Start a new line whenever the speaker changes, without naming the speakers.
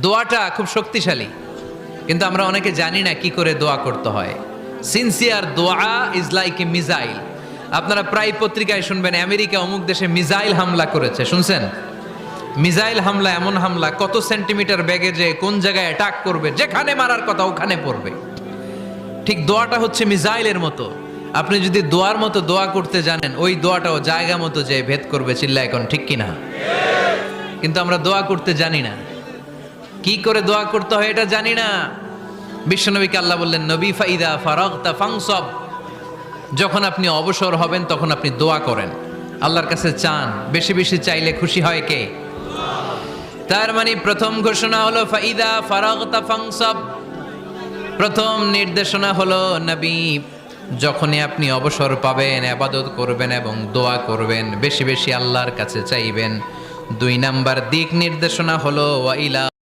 দোয়াটা খুব শক্তিশালী, কিন্তু আমরা অনেকে জানি না কি করে দোয়া করতে হয়। সিনসিয়ার দোয়া ইজ লাইক এ মিসাইল। আপনারা প্রায় পত্রিকায় শুনবেন আমেরিকা অমুক দেশে মিসাইল হামলা করেছে, শুনছেন? মিসাইল হামলা এমন হামলা, কত সেন্টিমিটার ব্যাগে যে কোন জায়গায় অ্যাটাক করবে, যেখানে মারার কথা ওখানে পড়বে। ঠিক দোয়াটা হচ্ছে মিসাইলের মতো। আপনি যদি দোয়ার মতো দোয়া করতে জানেন, ওই দোয়াটাও জায়গা মতো যে ভেদ করবে। চিল্লা এখন ঠিক কিনা? কিন্তু আমরা দোয়া করতে জানি না, কি করে দোয়া করতে হয় এটা জানি না। বিশ্বনবীকে আল্লাহ বললেন, নবী ফাইদা ফারাগতা ফানসব, যখন আপনি অবসর হবেন তখন আপনি দোয়া করেন, আল্লাহর কাছে চান। বেশি বেশি চাইলে খুশি হয় কে? তার মানে প্রথম ঘোষণা হলো ফাইদা ফারাগতা ফানসব। প্রথম নির্দেশনা হলো নবী, যখনই আপনি অবসর পাবেন ইবাদত করবেন এবং দোয়া করবেন, বেশি বেশি আল্লাহর কাছে চাইবেন। 2 নাম্বার দিক নির্দেশনা হলো ওয়াইলা